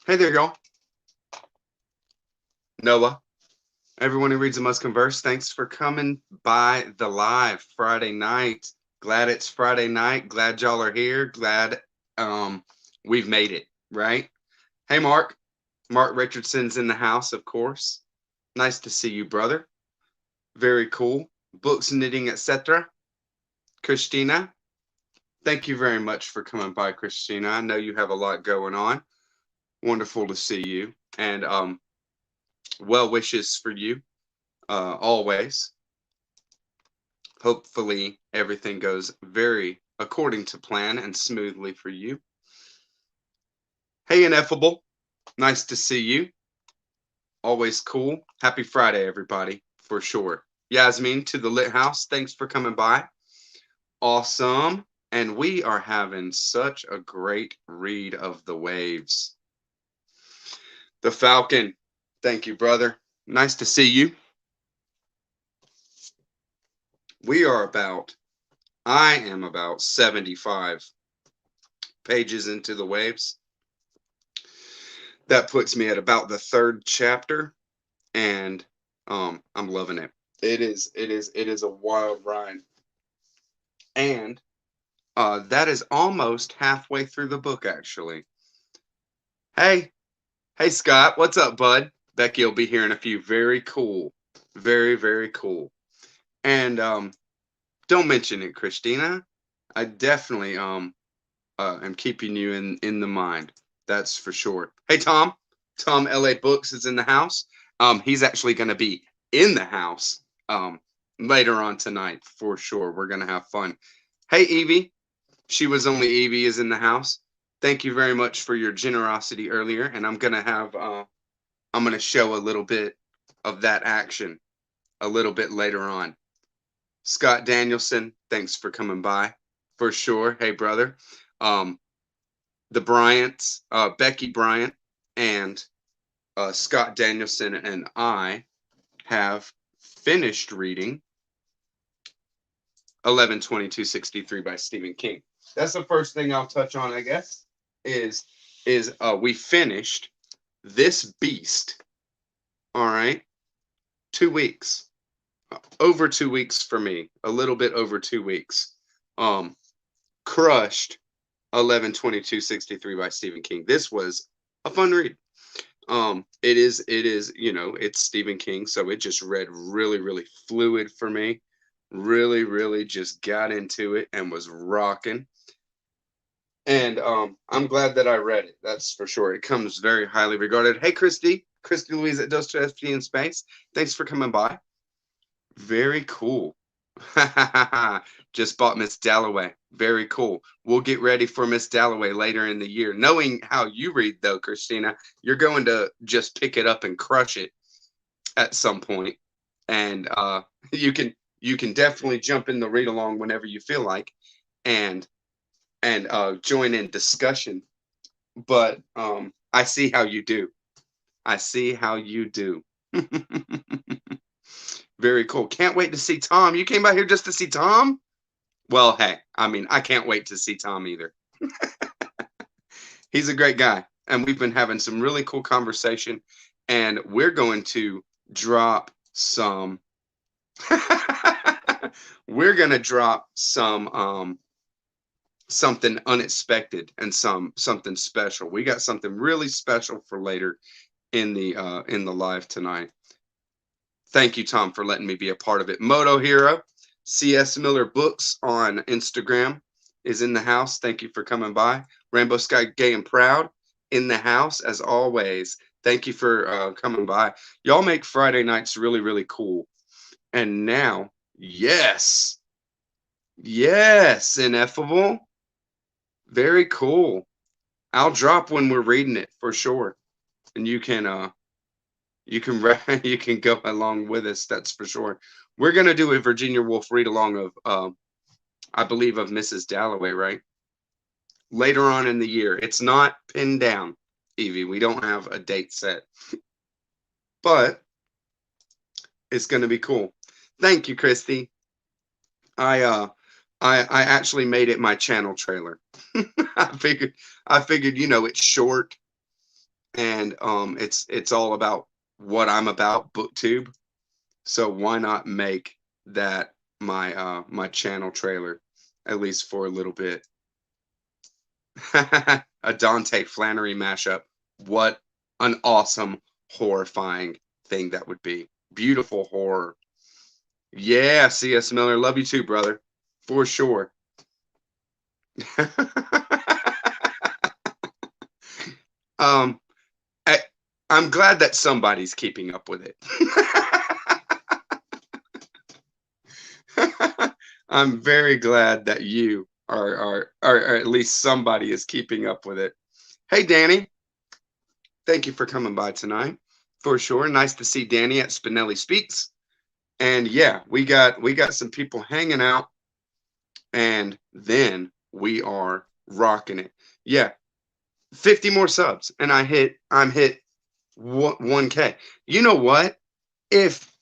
Hey there, y'all. Noah. Everyone who reads and must converse, thanks for coming by the live Friday night. Glad it's Friday night. Glad y'all are here. Glad we've made it, right? Hey, Mark. Mark Richardson's in the house, of course. Nice to see you, brother. Very cool. Books, knitting, etc. Christina. Thank you very much for coming by, Christina. I know you have a lot going on. Wonderful to see you. And well wishes for you always. Hopefully everything goes very according to plan and smoothly for you. Hey, Ineffable. Nice to see you. Always cool. Happy Friday, everybody, for sure. Yasmin to the Lit House. Thanks for coming by. Awesome. And we are having such a great read of The Waves. The Falcon. Thank you, brother. Nice to see you. I am about 75 pages into The Waves. That puts me at about the third chapter, and I'm loving it. It is a wild ride. And that is almost halfway through the book, actually. Hey, Scott, what's up, bud? Becky will be here in a few. Very cool. Very, very cool. And don't mention it, Christina. I definitely am keeping you in the mind. That's for sure. Hey, Tom. Tom LA Books is in the house. He's actually going to be in the house later on tonight for sure. We're going to have fun. Hey, Evie. She was only Evie is in the house. Thank you very much for your generosity earlier. And I'm going to show a little bit of that action a little bit later on. Scott Danielson, thanks for coming by for sure. Hey, brother. The Bryants, Becky Bryant and Scott Danielson and I have finished reading 11/22/63 by Stephen King. That's the first thing I'll touch on, I guess, is we finished this beast. All right. 2 weeks. Over 2 weeks for me. A little bit over 2 weeks. Crushed 11/22/63 by Stephen King. This was a fun read. It is, it's Stephen King, so it just read really, really fluid for me. Really, really just got into it and was rocking. And I'm glad that I read it. That's for sure. It comes very highly regarded. Hey, Christy Louise at Dostoevsky in Space. Thanks for coming by. Very cool. Just bought Miss Dalloway. Very cool. We'll get ready for Miss Dalloway later in the year. Knowing how you read, though, Christina, you're going to just pick it up and crush it at some point. And you can definitely jump in the read along whenever you feel like, and join in discussion. But I see how you do. I see how you do. Very cool. Can't wait to see Tom. You came by here just to see Tom? Well, hey, I mean, I can't wait to see Tom either. He's a great guy. And we've been having some really cool conversation. And we're going to drop some we're going to drop some something unexpected and something special. We got something really special for later in the live tonight. Thank you, Tom, for letting me be a part of it. Moto Hero, C.S. Miller Books on Instagram is in the house. Thank you for coming by. Rainbow Sky Gay and Proud in the house, as always. Thank you for coming by. Y'all make Friday nights really, really cool. And now, yes, Ineffable. Very cool. I'll drop when we're reading it for sure. And you can you can go along with us. That's for sure. We're gonna do a Virginia Woolf read along of I believe of Mrs. Dalloway, right? Later on in the year. It's not pinned down, Evie. We don't have a date set, but it's gonna be cool. Thank you, Christy. I actually made it my channel trailer. I figured it's short. and it's all about what I'm about, booktube. So why not make that my channel trailer, at least for a little bit. A Dante Flannery mashup. What an awesome, horrifying thing that would be. Beautiful horror. Yeah, C.S. Miller. Love you too, brother. For sure. um, I'm glad that somebody's keeping up with it. I'm very glad that you are, or at least somebody is keeping up with it. Hey, Danny, thank you for coming by tonight. For sure. Nice to see Danny at Spinelli Speaks. And yeah, we got some people hanging out, and then we are rocking it. Yeah, 50 more subs, and I'm hit 1K. You know what? If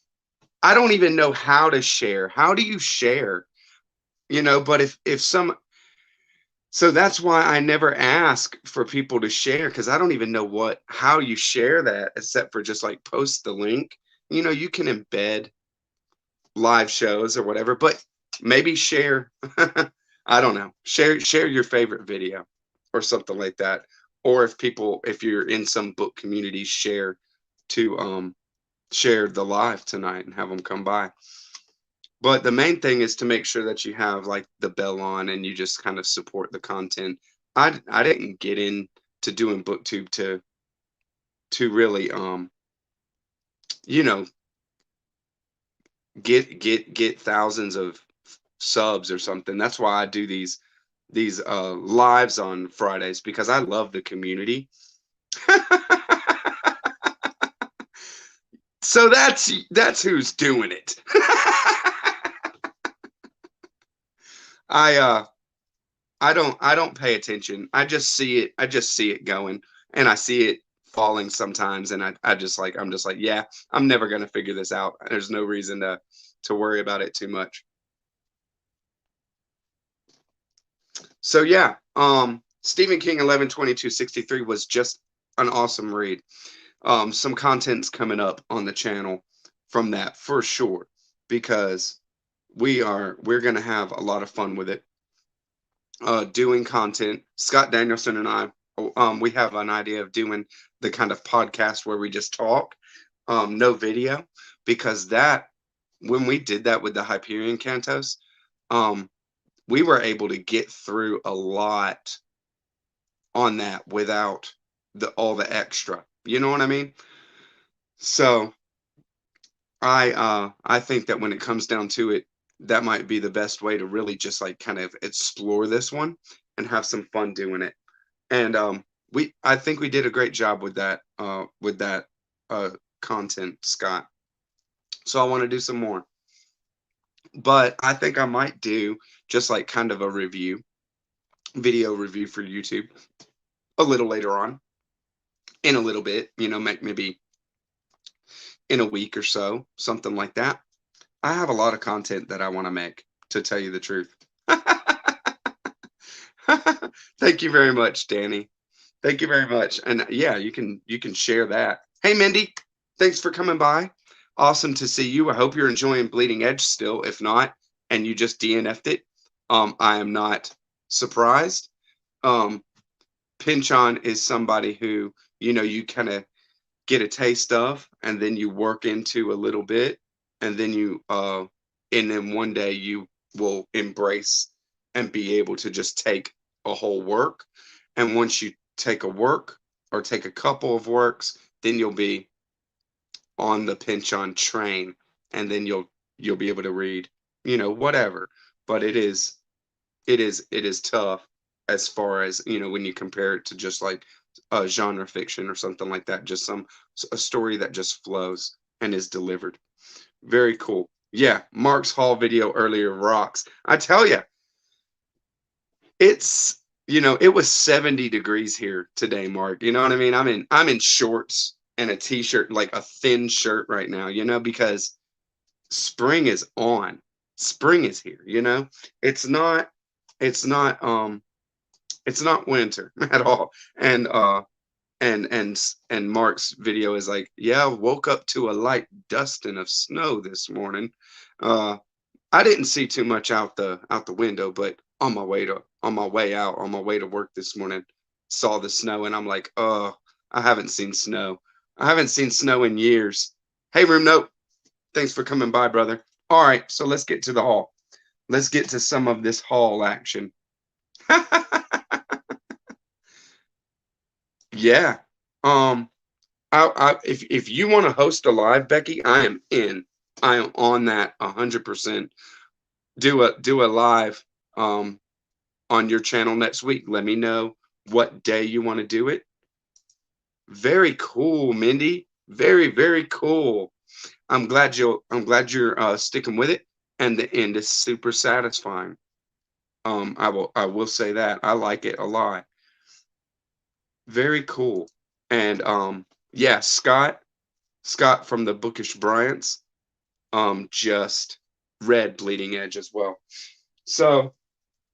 I don't even know how to share, how do you share? But if some so that's why I never ask for people to share, because I don't even know how you share that, except for just like post the link. You can embed live shows or whatever, but maybe share. I don't know. Share your favorite video or something like that. Or if you're in some book community, share the live tonight and have them come by. But the main thing is to make sure that you have like the bell on and you just kind of support the content. I didn't get into doing booktube to really you know get thousands of subs or something. That's why I do these lives on Fridays, because I love the community. So that's who's doing it. I I don't pay attention. I just see it going, and I see it falling sometimes, and I'm just like, yeah, I'm never gonna figure this out. There's no reason to worry about it too much. So yeah, Stephen King 11/22/63 was just an awesome read. Some content's coming up on the channel from that for sure, because we're gonna have a lot of fun with it. Doing content. Scott Danielson and I, we have an idea of doing the kind of podcast where we just talk, no video, because that when we did that with the Hyperion Cantos, um, we were able to get through a lot on that without all the extra. You know what I mean? So I think that when it comes down to it, that might be the best way to really just like kind of explore this one and have some fun doing it. And I think we did a great job with that content, Scott. So I want to do some more. But I think I might do just like kind of a video review for YouTube a little later on, in a little bit, maybe in a week or so, something like that. I have a lot of content that I want to make, to tell you the truth. Thank you very much, Danny. Thank you very much. And yeah, you can share that. Hey, Mindy, thanks for coming by. Awesome to see you. I hope you're enjoying Bleeding Edge still. If not, and you just DNF'd it, I am not surprised. Pinchon is somebody who, you kind of get a taste of, and then you work into a little bit, and then and then one day you will embrace and be able to just take a whole work. And once you take a work or take a couple of works, then you'll be on the Pinchon train, and then you'll be able to read, whatever. But it is tough, as far as when you compare it to just like genre fiction or something like that, just a story that just flows and is delivered. Very cool. Yeah, Mark's haul video earlier rocks. I tell you, it's it was 70 degrees here today, Mark. You know what I mean? I'm in shorts and a t-shirt, like a thin shirt right now, because spring is on. Spring is here, It's not it's not it's not winter at all. And and Mark's video is like, yeah, woke up to a light dusting of snow this morning. I didn't see too much out the window, but on my way out, on my way to work this morning, saw the snow, and I'm like, oh, I haven't seen snow. I haven't seen snow in years. Hey, Room Note, thanks for coming by, brother. All right, so let's get to the haul. Let's get to some of this haul action. Yeah. If you want to host a live, Becky, I am in. I am on that 100%. Do a live on your channel next week. Let me know what day you want to do it. Very cool, Mindy. Very, very cool. I'm glad you're sticking with it, and the end is super satisfying. I will say that I like it a lot. Very cool. And yeah, Scott from the Bookish Bryants, just read Bleeding Edge as well. So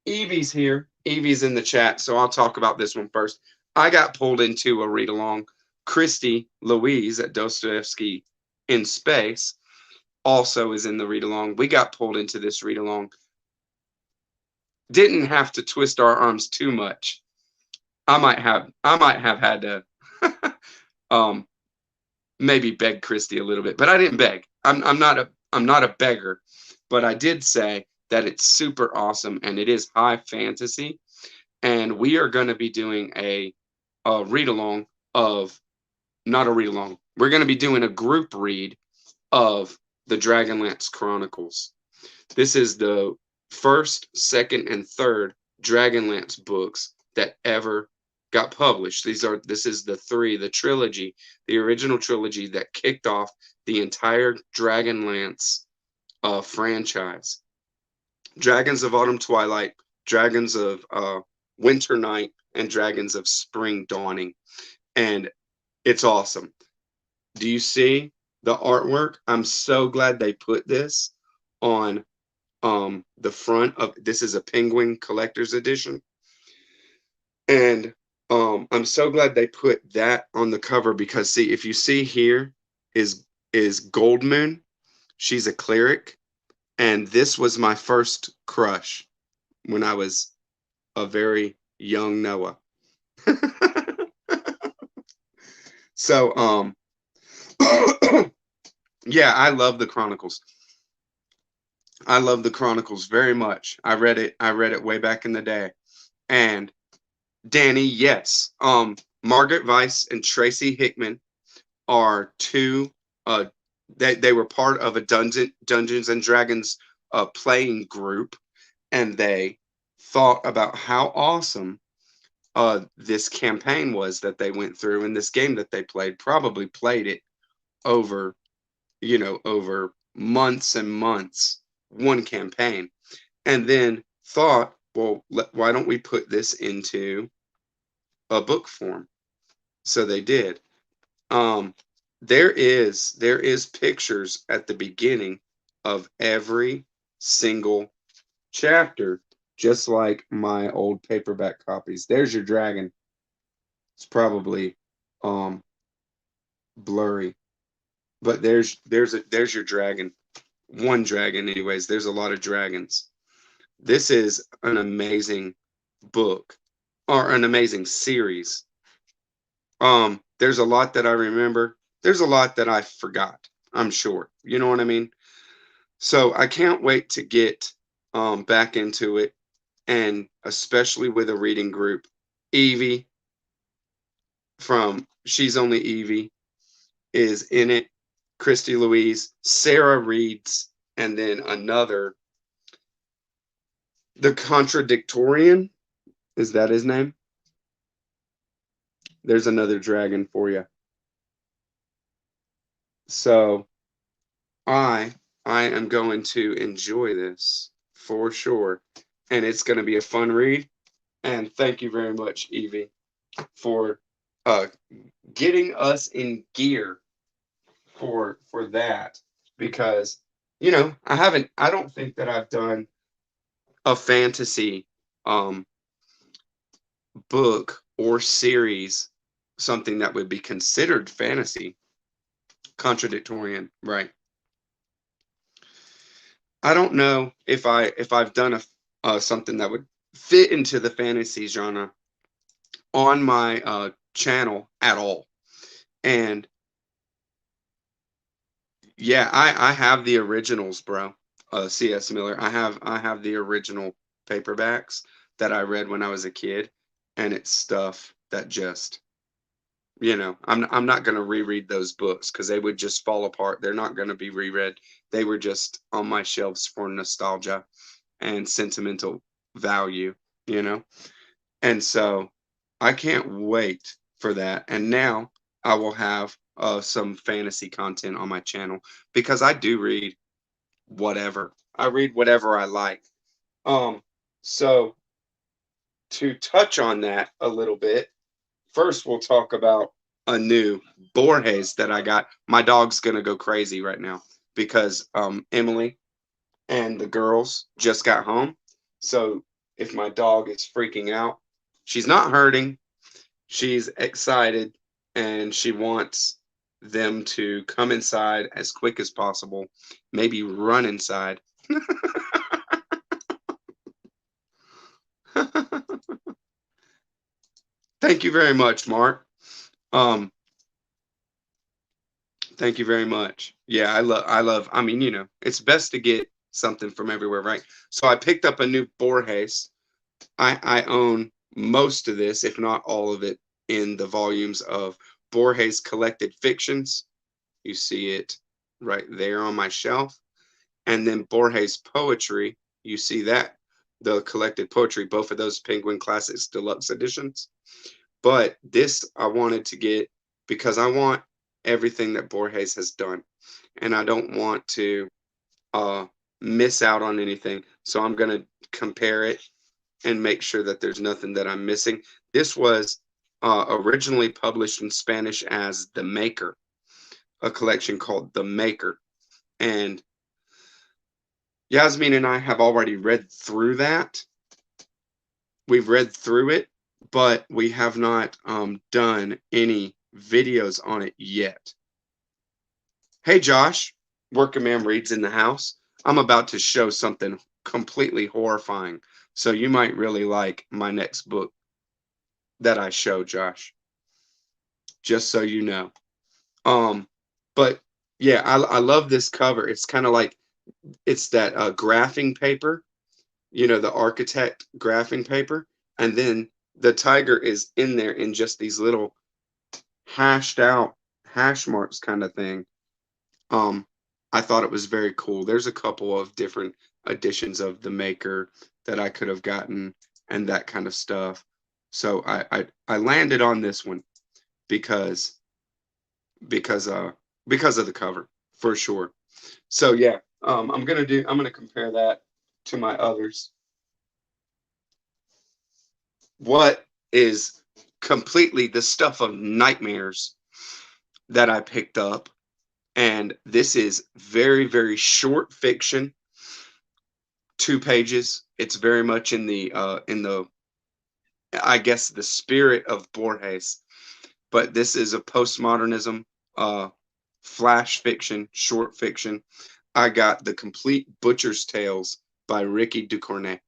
Evie's here. Evie's in the chat, so I'll talk about this one first. I got pulled into a read along. Christy Louise at Dostoevsky in Space also is in the read along. We got pulled into this read along. Didn't have to twist our arms too much. I might have had to maybe beg Christy a little bit, but I didn't beg. I'm not a beggar, but I did say that it's super awesome and it is high fantasy, and we are going to be doing a read along of, not a read along. We're going to be doing a group read of the Dragonlance Chronicles. This is the first, second, and third Dragonlance books that ever got published. This is the trilogy, the original trilogy that kicked off the entire Dragonlance franchise. Dragons of Autumn Twilight, Dragons of Winter Night, and Dragons of Spring Dawning. And it's awesome. Do you see the artwork? I'm so glad they put this on the front of, this is a Penguin Collector's Edition. And I'm so glad they put that on the cover, because see, if you see here is Goldmoon. She's a cleric, and this was my first crush when I was a very young Noah. So yeah, I love the Chronicles. I love the Chronicles very much. I read it way back in the day. And Danny, yes. Margaret Weis and Tracy Hickman are two. They were part of a Dungeons and Dragons playing group, and they thought about how awesome this campaign was that they went through, and this game that they played. Probably played it over, over months and months, one campaign, and then thought, well, why don't we put this into a book form? So they did. There is pictures at the beginning of every single chapter, just like my old paperback copies. There's your dragon. It's probably blurry, but there's your dragon. One dragon, anyways. There's a lot of dragons. This is an amazing book, or an amazing series. There's a lot that I remember. There's a lot that I forgot, I'm sure. You know what I mean? So I can't wait to get back into it, and especially with a reading group. Evie from She's Only Evie is in it. Christy Louise, Sarah reads, and then another, The Contradictorian. Is that his name? There's another dragon for you. So I am going to enjoy this for sure, and it's going to be a fun read. And thank you very much, Evie, for getting us in gear for that, because I don't think that I've done a fantasy book or series something that would be considered fantasy. Contradictorian, right? I don't know if I've done a something that would fit into the fantasy genre on my channel at all. And yeah, I have the originals, bro. C.S. Miller. I have the original paperbacks that I read when I was a kid, and it's stuff that just, I'm not going to reread those books because they would just fall apart. They're not going to be reread. They were just on my shelves for nostalgia and sentimental value, you know? And so I can't wait for that. And now I will have some fantasy content on my channel because I do read whatever. I read whatever I like. So to touch on that a little bit, first we'll talk about a new Borges that I got. My dog's gonna go crazy right now because Emily and the girls just got home. So if my dog is freaking out, she's not hurting. She's excited and she wants them to come inside as quick as possible, maybe run inside. Thank you very much, Mark. Um, thank you very much. Yeah, I mean, it's best to get something from everywhere, right? So I picked up a new Borges. I own most of this, if not all of it, in the volumes of Borges Collected Fictions. You see it right there on my shelf. And then Borges Poetry, you see that, the collected poetry, both of those Penguin Classics Deluxe editions. But this I wanted to get because I want everything that Borges has done. And I don't want to uh, miss out on anything. So I'm going to compare it and make sure that there's nothing that I'm missing. This was originally published in Spanish as The Maker, a collection called The Maker. And Yasmin and I have already read through that. We've read through it, but we have not done any videos on it yet. Hey, Josh, Working Man Reads in the house. I'm about to show something completely horrifying. So you might really like my next book that I show, Josh. Just so you know. But yeah, I love this cover. It's kind of like it's that graphing paper, the architect graphing paper, and then the tiger is in there in just these little hashed out hash marks kind of thing. I thought it was very cool. There's a couple of different editions of The Maker that I could have gotten and that kind of stuff. So I landed on this one because because uh because of the cover for sure. So yeah, I'm gonna compare that to my others. What is completely the stuff of nightmares that I picked up, and this is very, very short fiction, 2 pages. It's very much in the I guess the spirit of Borges, but this is a postmodernism flash fiction, short fiction. I got The Complete Butcher's Tales by Rikki Ducornet.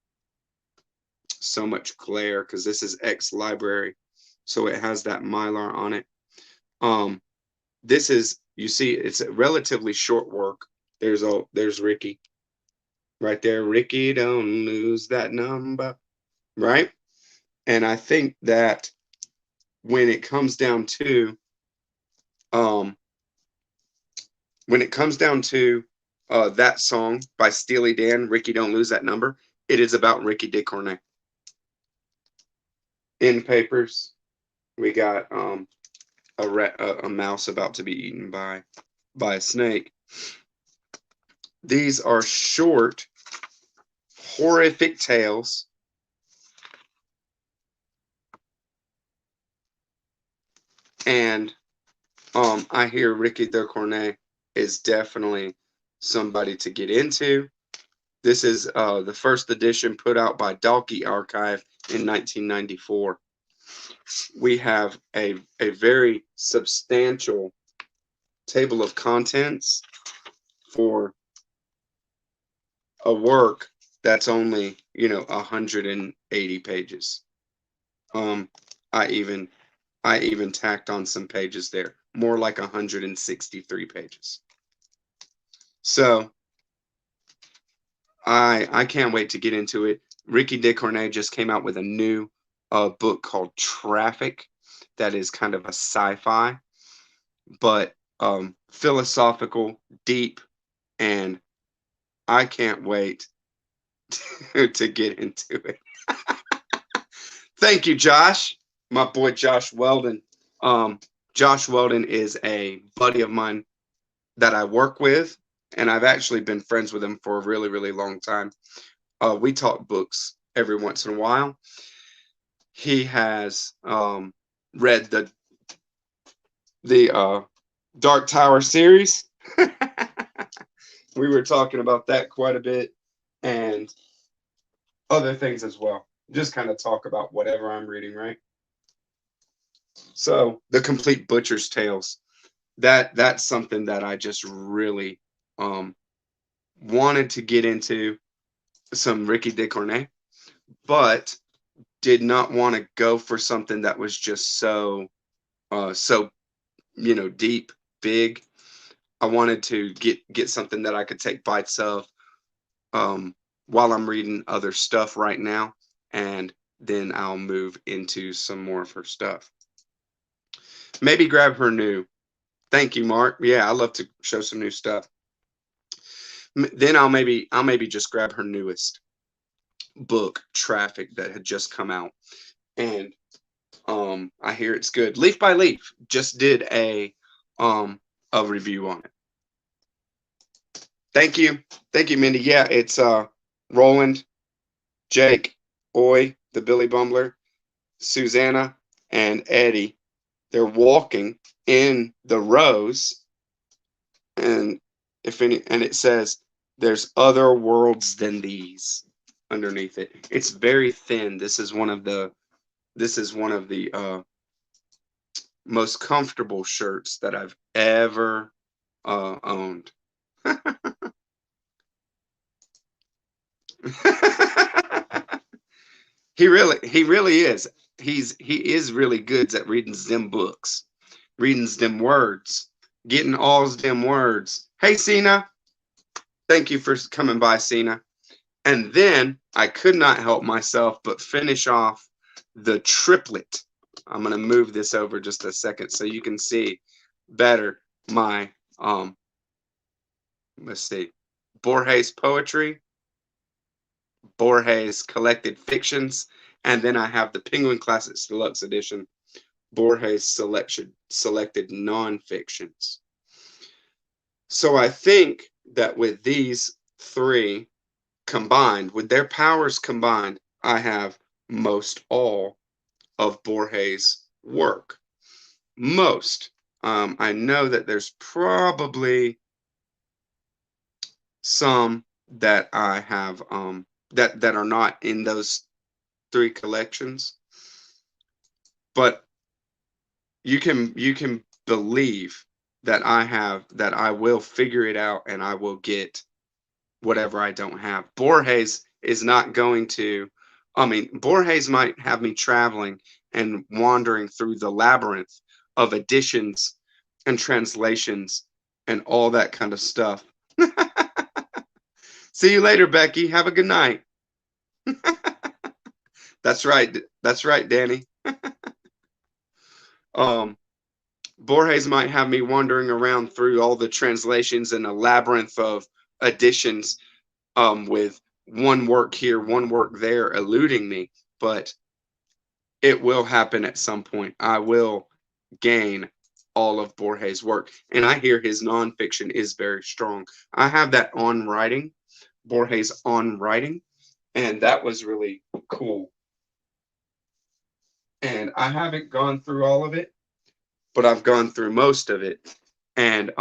So much glare because this is ex-library, so it has that mylar on it. This is, you see, it's a relatively short work. There's Rikki right there. Rikki, don't lose that number, right? And I think that when it comes down to um that song by Steely Dan, Rikki, don't lose that number, it is about Rikki Ducornet. In papers, we got a mouse about to be eaten by a snake. These are short, horrific tales. And I hear Rikki Ducornet is definitely somebody to get into. This is the first edition put out by Dalkey Archive in 1994. we have a very substantial table of contents for a work that's only, 180 pages. I even tacked on some pages there, more like 163 pages. So I can't wait to get into it. Rikki Ducornet just came out with a new book called Traffic that is kind of a sci-fi, but philosophical, deep, and I can't wait to get into it. Thank you, Josh, my boy Josh Weldon. Josh Weldon is a buddy of mine that I work with, and I've actually been friends with him for a really, really long time. We talk books every once in a while. He has read the Dark Tower series. We were talking about that quite a bit, and other things as well. Just kind of talk about whatever I'm reading, right? So the Complete Butcher's Tales, that's something that I just really wanted to get into, some Rikki Ducornet, but did not want to go for something that was just so deep, big. I wanted to get something that I could take bites of while I'm reading other stuff right now, and then I'll move into some more of her stuff. Maybe grab her new. Thank you, Mark. Yeah, I love to show some new stuff. Then I'll maybe just grab her newest book, Traffic, that had just come out, and I hear it's good. Leaf by Leaf just did a review on it. Thank you, Mindy. Yeah, it's Roland, Jake, Oi, the Billy Bumbler, Susanna, and Eddie. They're walking in the rows, and it says there's other worlds than these underneath it. It's very thin. This is one of the most comfortable shirts that I've ever owned. He really is. He is really good at reading them books, reading them words, getting all them words. Hey, Cena, thank you for coming by, Cena. And then I could not help myself but finish off the triplet. I'm gonna move this over just a second so you can see better my let's see, Borges poetry, Borges collected fictions, and then I have the Penguin Classics Deluxe Edition, Borges selected non-fictions. So I think that with these three combined, with their powers combined, I have most all of Borges' work. Most. I know that there's probably some that I have that are not in those three collections, but you can believe that I will figure it out, and I will get whatever I don't have. Borges is not going to, Borges might have me traveling and wandering through the labyrinth of editions and translations and all that kind of stuff. See you later, Becky. Have a good night. That's right. That's right, Danny. Borges might have me wandering around through all the translations and a labyrinth of editions, with one work here, one work there, eluding me. But it will happen at some point. I will gain all of Borges' work, and I hear his nonfiction is very strong. I have that on writing, Borges on writing, and that was really cool. And I haven't gone through all of it, but I've gone through most of it, and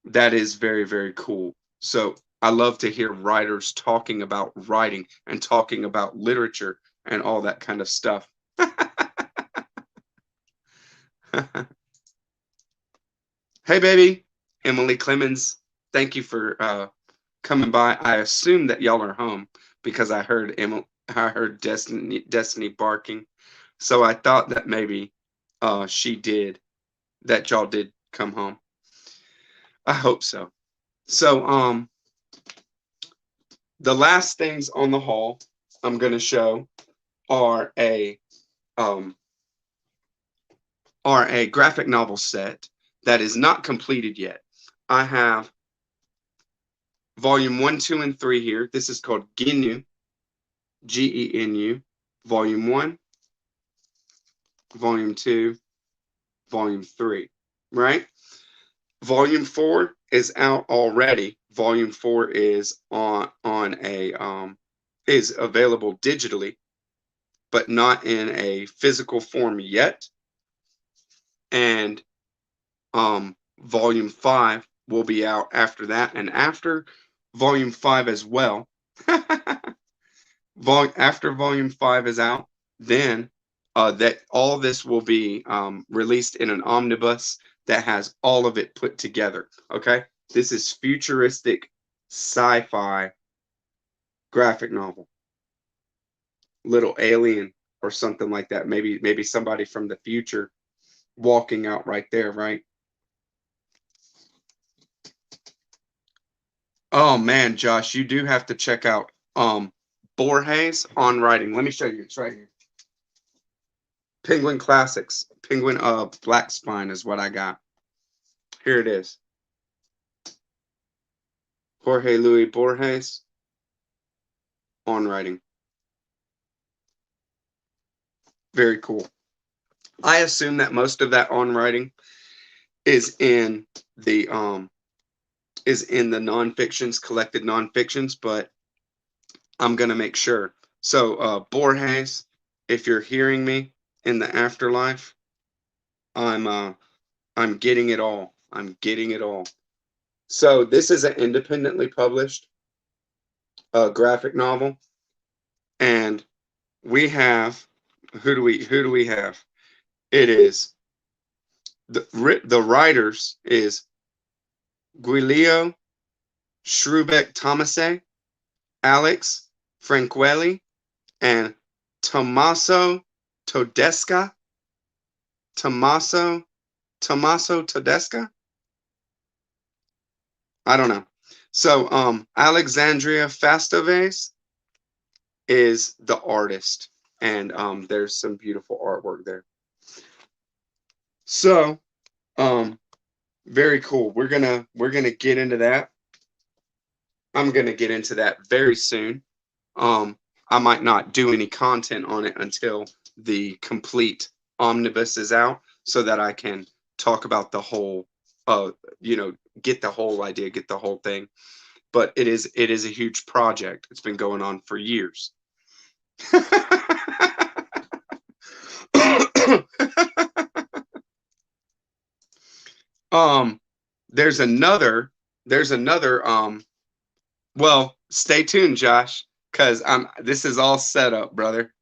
that is very, very cool. So I love to hear writers talking about writing and talking about literature and all that kind of stuff. Hey, baby. Emily Clemens, thank you for coming by. I assume that y'all are home because I heard Destiny barking. So I thought that maybe that y'all did come home. I hope so. So the last things on the haul I'm going to show are um a graphic novel set that is not completed yet. I have volume 1, 2, and 3 here. This is called Genu, Genu, volume 1, volume 2, volume 3, right? Volume 4 is out already. Volume 4 is is available digitally, but not in a physical form yet. And volume 5 will be out after that, and after volume 5 as well. After volume 5 is out, then that all this will be released in an omnibus that has all of it put together. Okay, this is futuristic sci-fi graphic novel, little alien or something like that. Maybe somebody from the future walking out right there, right? Oh man, Josh, you do have to check out Borges on writing. Let me show you. It's right here. Penguin Classics. Penguin Black Spine is what I got. Here it is. Jorge Luis Borges on writing. Very cool. I assume that most of that on writing is in the nonfictions, collected nonfictions, but I'm gonna make sure. So Borges, if you're hearing me in the afterlife, I'm getting it all. I'm getting it all. So this is an independently published graphic novel, and we have who do we have? It is the writers is Giulio Schrubeck Tomase, Alex Franquelli, and Tommaso Todesca. Tommaso Todesca? I don't know. So Alexandria Fastoves is the artist, and there's some beautiful artwork there. So very cool. We're gonna get into that. I'm gonna get into that very soon. I might not do any content on it until the complete omnibus is out, so that I can talk about the whole, get the whole idea, get the whole thing. But it is a huge project. It's been going on for years. there's another well, stay tuned, Josh, because this is all set up, brother.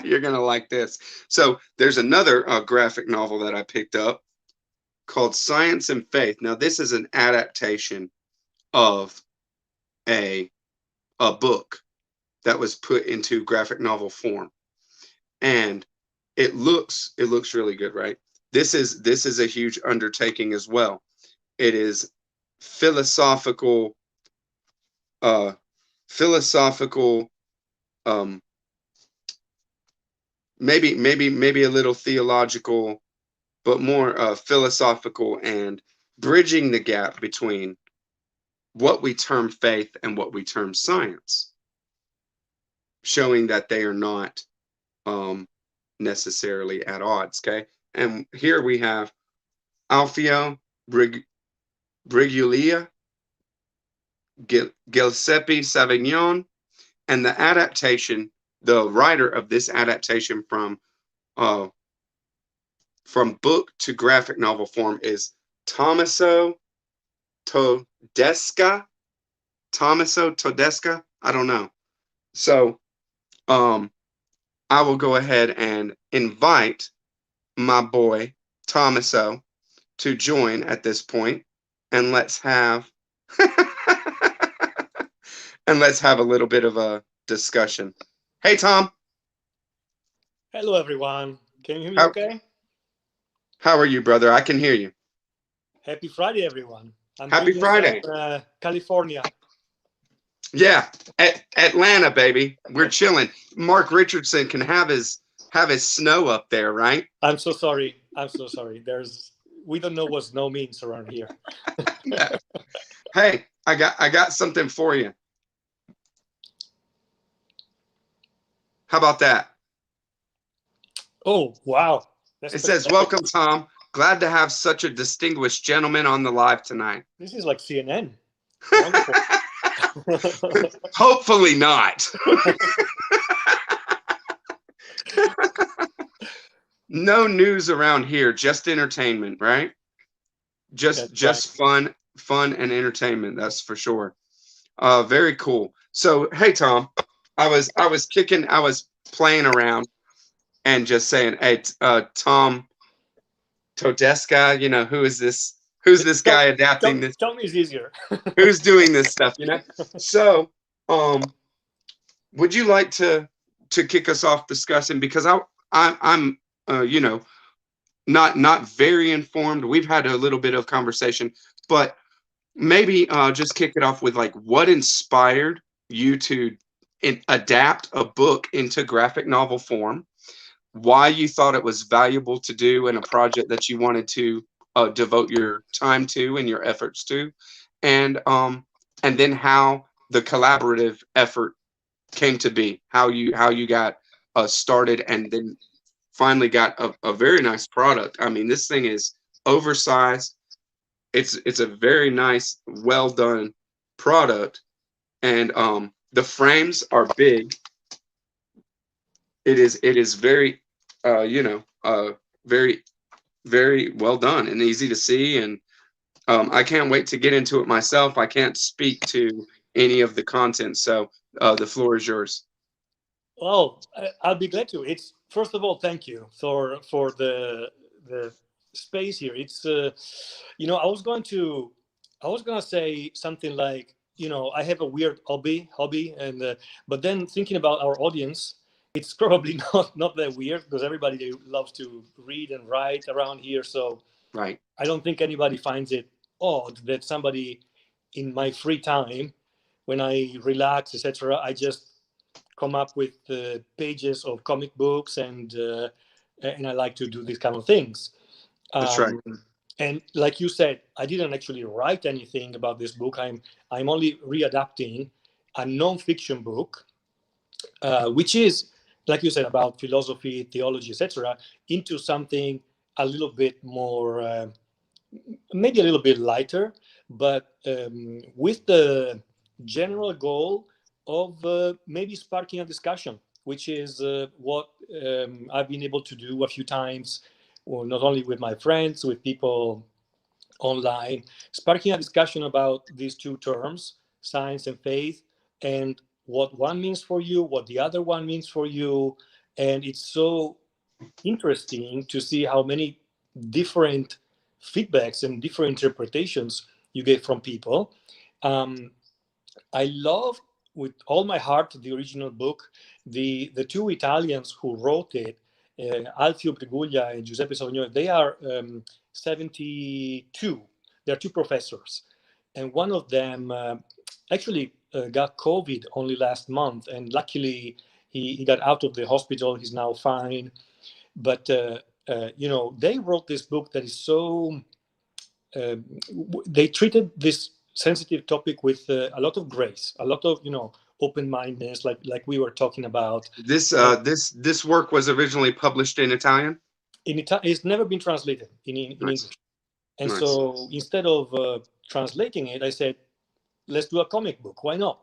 You're gonna like this. So there's another graphic novel that I picked up called Science and Faith. Now this is an adaptation of a book that was put into graphic novel form, and it looks really good, right? This is a huge undertaking as well. It is philosophical, philosophical, maybe a little theological, but more philosophical, and bridging the gap between what we term faith and what we term science, showing that they are not necessarily at odds. Okay, and here we have Alfio Briguglia, Giuseppe Savagnone, and the adaptation. The writer of this adaptation from book to graphic novel form is Tommaso Todesca. Tommaso Todesca. I don't know. So I will go ahead and invite my boy Tommaso to join at this point, and let's have and let's have a little bit of a discussion. Hey, Tom. Hello, everyone. Can you hear me How okay? how are you, brother? I can hear you. Happy Friday, everyone. I'm Happy greeting from Friday. California. Yeah, Atlanta, baby. We're chilling. Mark Richardson can have his snow up there, right? I'm so sorry. I'm so sorry. We don't know what snow means around here. Yeah. Hey, I got something for you. How about that? Oh, wow. That's It says, spectacular. "Welcome, Tom. Glad to have such a distinguished gentleman on the live tonight." This is like CNN. Wonderful. Hopefully not. No news around here, just entertainment, right? That's right. Just fun and entertainment, that's for sure. Very cool. So, hey Tom, I was playing around and just saying, "Hey, Tom Todesca, who is this? Who's this guy adapting this? Tell me is easier. Who's doing this stuff, So, um, would you like to kick us off discussing, because I'm not very informed. We've had a little bit of conversation, but maybe just kick it off with like what inspired you to adapt a book into graphic novel form, why you thought it was valuable to do in a project that you wanted to devote your time to and your efforts to, and then how the collaborative effort came to be, how you got started, and then finally got a very nice product. I mean, this thing is oversized. It's a very nice, well done product, and the frames are big. It is very very very well done and easy to see, and I can't wait to get into it myself. I can't speak to any of the content, so the floor is yours. Well, I'll be glad to. It's first of all, thank you for the space here. It's I was going to say something like, I have a weird hobby, and but then thinking about our audience, it's probably not that weird because everybody loves to read and write around here. So Right. I don't think anybody finds it odd that somebody in my free time, when I relax, etc., I just come up with pages of comic books, and I like to do these kind of things. That's right. Um, and like you said, I didn't actually write anything about this book. I'm only readapting a non-fiction book, which is, like you said, about philosophy, theology, etc., into something a little bit more, maybe a little bit lighter, but with the general goal of maybe sparking a discussion, which is what I've been able to do a few times, or not only with my friends, with people online, sparking a discussion about these two terms, science and faith, and what one means for you, what the other one means for you. And it's so interesting to see how many different feedbacks and different interpretations you get from people. Um, I love with all my heart the original book. The two Italians who wrote it, Alfio Briguglia and Giuseppe Savagnone, they are 72. They're two professors, and one of them actually got COVID only last month, and luckily he got out of the hospital. He's now fine, but they wrote this book that is so they treated this sensitive topic with a lot of grace, a lot of open-mindedness, like we were talking about. And This work was originally published in Italian. it's never been translated in Nice. English, and Nice. so instead of translating it, I said, let's do a comic book. Why not?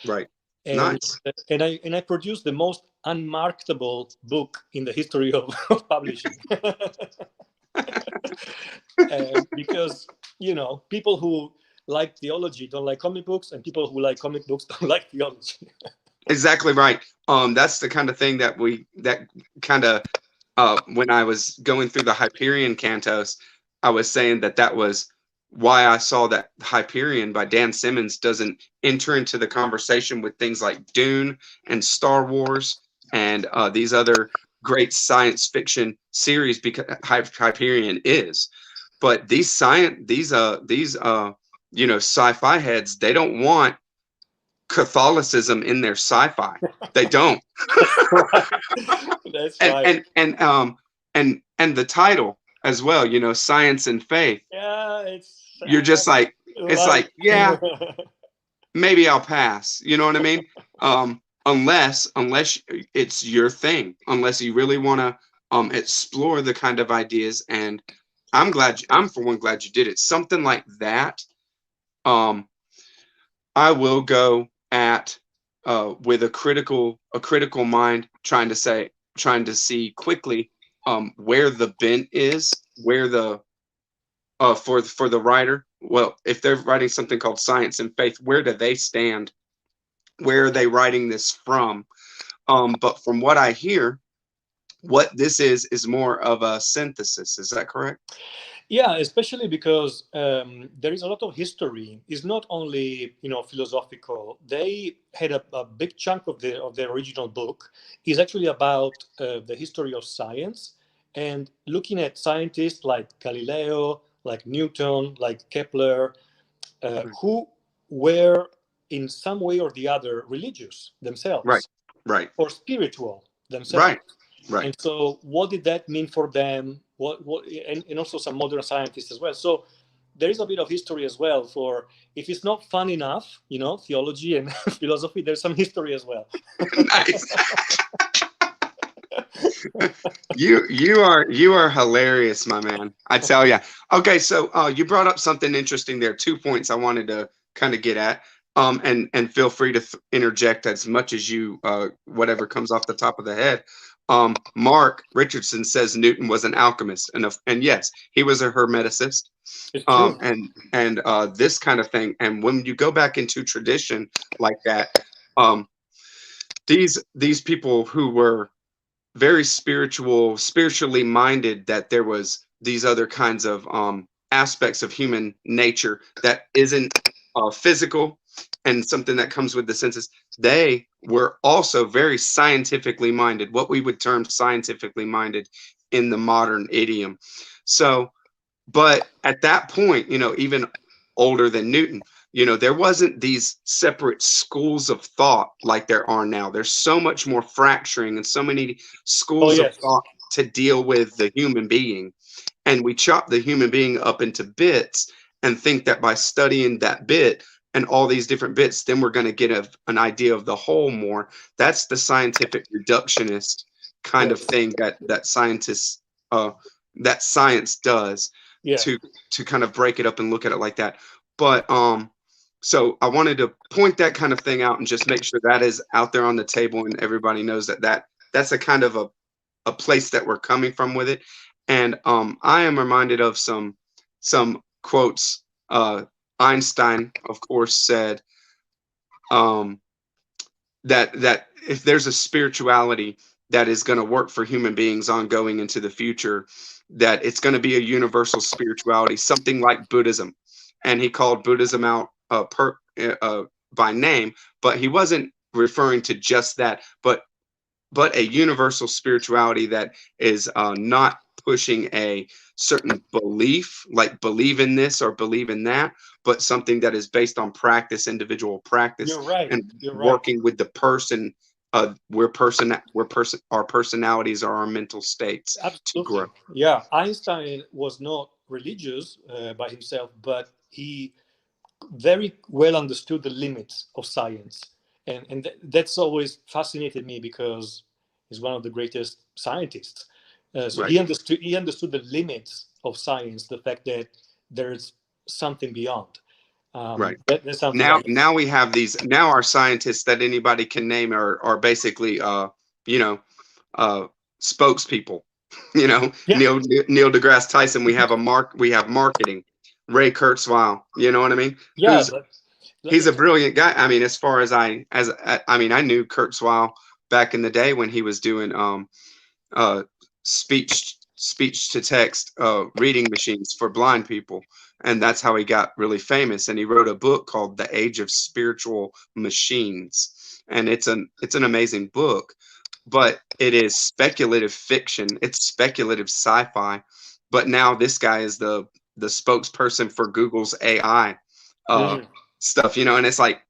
Right. and Nice. and I produced the most unmarketable book in the history of publishing. Because people who like theology don't like comic books, and people who like comic books don't like theology. Exactly right. That's the kind of thing that kind of when I was going through the Hyperion cantos, I was saying that was why I saw that Hyperion by Dan Simmons doesn't enter into the conversation with things like Dune and Star Wars and these other great science fiction series, because Hyperion is. But these sci-fi heads, they don't want Catholicism in their sci-fi. They don't. That's right. That's right. And the title as well, science and faith. Yeah, it's You're just like, it's like, yeah, maybe I'll pass. You know what I mean? Unless it's your thing, unless you really want to explore the kind of ideas. And I'm for one glad you did it. Something like that. I will go at with a critical mind, trying to see quickly where the bent is, where the for the writer. Well, if they're writing something called Science and Faith, where do they stand? Where are they writing this from? But from what I hear, what this is more of a synthesis. Is that correct? Yeah, especially because there is a lot of history. It's not only philosophical. They had a big chunk of the original book is actually about the history of science and looking at scientists like Galileo, like Newton, like Kepler, who were in some way or the other religious themselves, Right, or spiritual themselves. right. And so what did that mean for them? And also some modern scientists as well. So there is a bit of history as well. For if it's not fun enough, theology and philosophy, there's some history as well. Nice. You are hilarious, my man. I tell you. Okay, so you brought up something interesting there. 2 points I wanted to kind of get at. And feel free to interject as much as you whatever comes off the top of the head. Mark Richardson says Newton was an alchemist, and yes, he was a hermeticist. And this kind of thing. And when you go back into tradition like that, these people who were very spiritually minded, that there was these other kinds of aspects of human nature that isn't physical and something that comes with the senses. They were also very scientifically minded, what we would term scientifically minded in the modern idiom. So, but at that point, even older than Newton, there wasn't these separate schools of thought like there are now. There's so much more fracturing and so many schools of thought to deal with the human being. And we chop the human being up into bits and think that by studying that bit and all these different bits, then we're going to get an idea of the whole more. That's the scientific reductionist kind of thing that scientists, that science does to kind of break it up and look at it like that. But so I wanted to point that kind of thing out and just make sure that is out there on the table and everybody knows that's a kind of a place that we're coming from with it. And I am reminded of some quotes. Einstein, of course, said that if there's a spirituality that is going to work for human beings ongoing into the future, that it's going to be a universal spirituality, something like Buddhism. And he called Buddhism out by name, but he wasn't referring to just that, but a universal spirituality that is not pushing a certain belief, like believe in this or believe in that, but something that is based on practice, individual practice. You're right. And working with the person, our personalities are our mental states. Absolutely. To grow. Yeah, Einstein was not religious by himself, but he very well understood the limits of science, and that's always fascinated me because he's one of the greatest scientists. So he understood the limits of science, the fact that there's something beyond. That's something now we have these. Now our scientists that anybody can name are basically spokespeople. Neil deGrasse Tyson. We have marketing. Ray Kurzweil. You know what I mean? Yeah. He's a brilliant guy. I mean, as far as I knew Kurzweil back in the day when he was doing speech speech to text reading machines for blind people, and that's how he got really famous. And he wrote a book called The Age of Spiritual Machines, and it's an amazing book, but it is speculative fiction. It's speculative sci-fi. But now this guy is the spokesperson for Google's AI uh, Mhm. stuff, and it's like,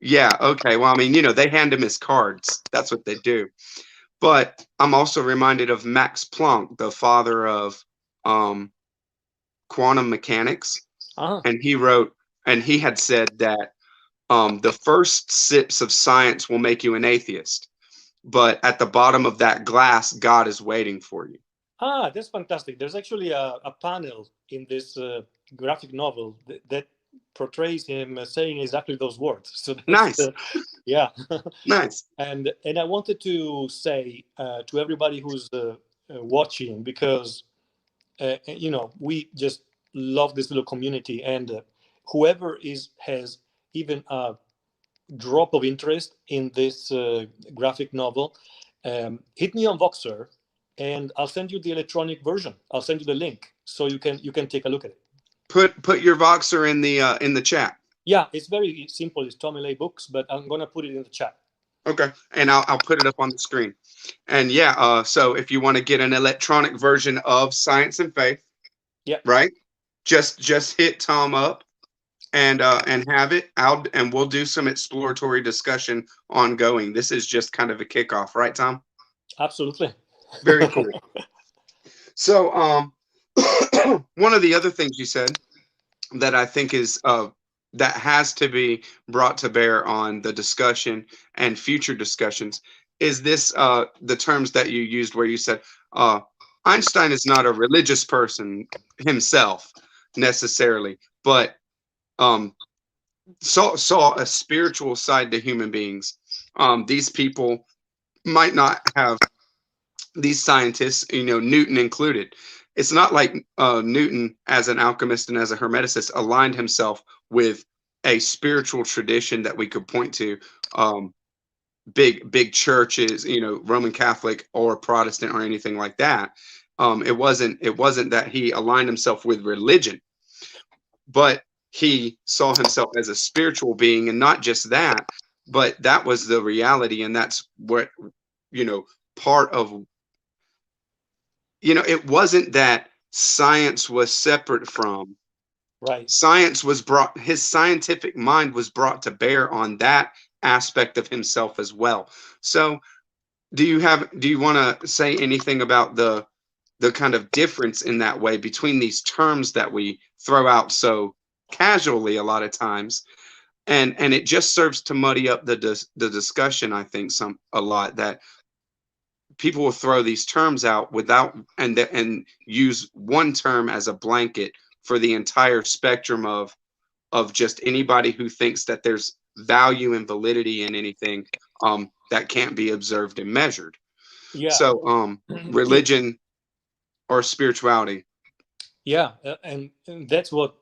yeah, okay. Well, I mean, they hand him his cards. That's what they do. But I'm also reminded of Max Planck, the father of um, quantum mechanics, Ah, and he had said that the first sips of science will make you an atheist, but at the bottom of that glass, God is waiting for you. that's fantastic. There's actually a panel in this graphic novel that portrays him saying exactly those words. So that's Nice, yeah. nice. And I wanted to say to everybody who's watching, because we just love this little community, and whoever is has even a drop of interest in this graphic novel, hit me on Voxer, and I'll send you the electronic version. I'll send you the link so you can take a look at it. Put your Voxer in the chat. Yeah, it's very simple. It's Tommy Lay Books, but I'm gonna put it in the chat. Okay, and I'll put it up on the screen. And yeah, so if you want to get an electronic version of Science and Faith, Yeah, right? Just hit Tom up and have it out, and we'll do some exploratory discussion ongoing. This is just kind of a kickoff, right, Tom? absolutely. Very cool. So, one of the other things you said that I think is that has to be brought to bear on the discussion and future discussions is this the terms that you used where you said uh, Einstein is not a religious person himself necessarily, but um, saw a spiritual side to human beings. These people might not have these scientists, Newton included. It's not like Newton, as an alchemist and as a hermeticist, aligned himself with a spiritual tradition that we could point to. Big churches, Roman Catholic or Protestant or anything like that. It wasn't that he aligned himself with religion, but he saw himself as a spiritual being, and not just that, but that was the reality, and that's what part of it wasn't that science was separate from Right. science was brought his scientific mind was brought to bear on that aspect of himself as well. So do you want to say anything about the kind of difference in that way between these terms that we throw out so casually a lot of times, and it just serves to muddy up the discussion, I think, a lot, that people will throw these terms out without and use one term as a blanket for the entire spectrum of just anybody who thinks that there's value and validity in anything that can't be observed and measured. Yeah. So religion or spirituality. Yeah, and that's what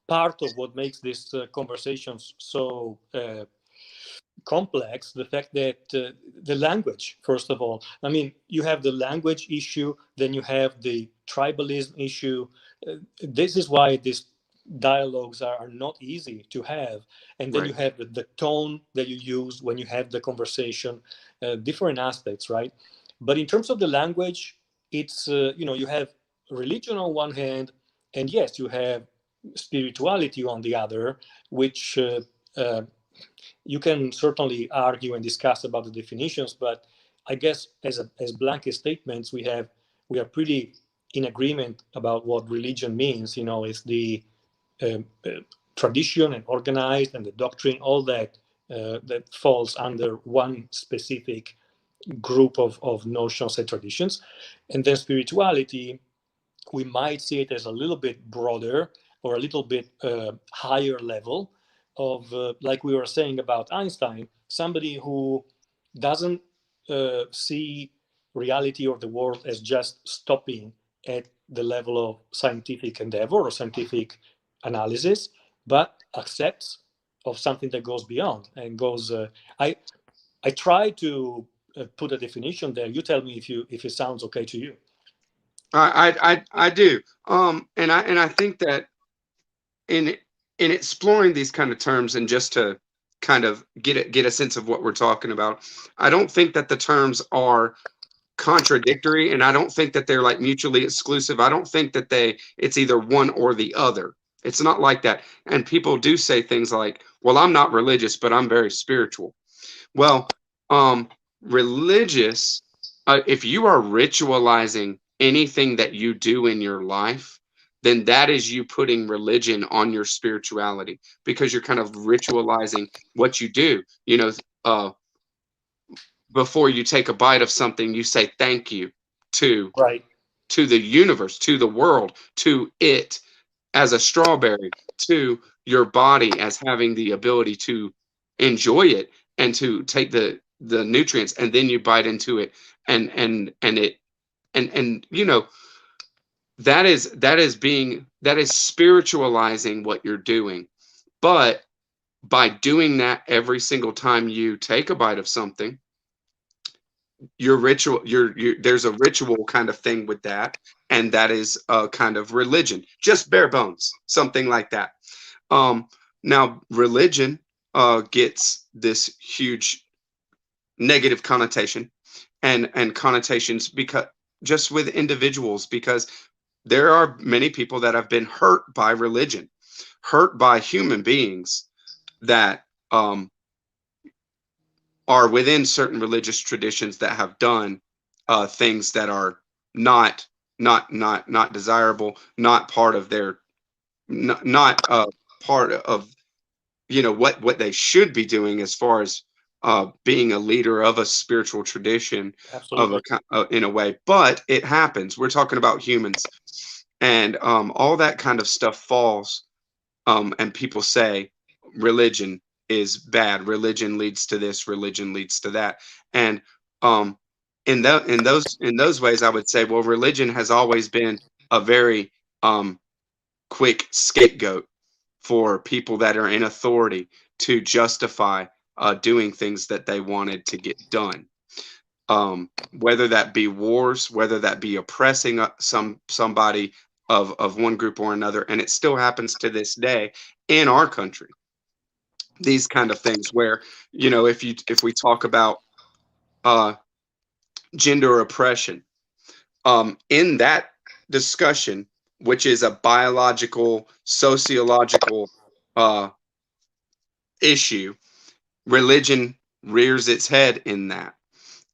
part of what makes these conversations so complex, the fact that the language, first of all, I mean, you have the language issue, then you have the tribalism issue. This is why these dialogues are not easy to have. And then you Right. have the tone that you use when you have the conversation, different aspects, right? But in terms of the language, it's, you have religion on one hand, and yes, you have spirituality on the other, which you can certainly argue and discuss about the definitions, but I guess as blanket statements, we are pretty in agreement about what religion means. It's the tradition and organized and the doctrine, all that that falls under one specific group of notions and traditions. And then spirituality, we might see it as a little bit broader or a little bit higher level of, like we were saying about Einstein, somebody who doesn't see reality or the world as just stopping at the level of scientific endeavor or scientific analysis, but accepts of something that goes beyond and goes. I try to put a definition there. You tell me if it sounds okay to you. I do. And I think that in in exploring these kind of terms, and just to kind of get a sense of what we're talking about, I don't think that the terms are contradictory, and I don't think that they're like mutually exclusive. I don't think that it's either one or the other. It's not like that. And people do say things like, well, I'm not religious, but I'm very spiritual. Well, um, religious, if you are ritualizing anything that you do in your life, then that is you putting religion on your spirituality, because you're kind of ritualizing what you do. Uh, before you take a bite of something, you say thank you to Right. the universe, to the world, to it as a strawberry, to your body as having the ability to enjoy it and to take the nutrients, and then you bite into it, and it and that is spiritualizing what you're doing. But by doing that every single time you take a bite of something, your ritual there's a ritual kind of thing with that, and that is a kind of religion, just bare bones, something like that. Now religion gets this huge negative connotation, and connotations, because just with individuals, because there are many people that have been hurt by religion, hurt by human beings that are within certain religious traditions that have done things that are not not desirable, not part of their, not part of what they should be doing, as far as being a leader of a spiritual tradition, of Absolutely. in a way. But it happens. We're talking about humans, and all that kind of stuff falls. And people say religion is bad. Religion leads to this. Religion leads to that. And um, in those ways, I would say, well, religion has always been a very quick scapegoat for people that are in authority to justify doing things that they wanted to get done. Whether that be wars, whether that be oppressing somebody of one group or another, and it still happens to this day in our country. These kind of things, where if we talk about uh, gender oppression, in that discussion, which is a biological, sociological uh, issue, religion rears its head in that.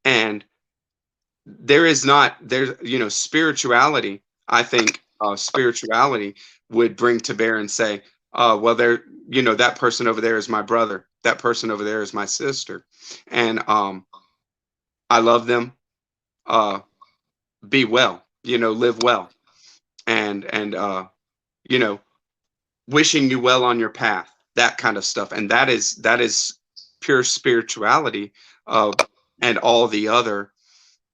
And there is not there spirituality, I think spirituality would bring to bear and say, well, that person over there is my brother, that person over there is my sister, and I love them. uh be well, live well, and you know wishing you well on your path, that kind of stuff. And that is pure spirituality. And all the other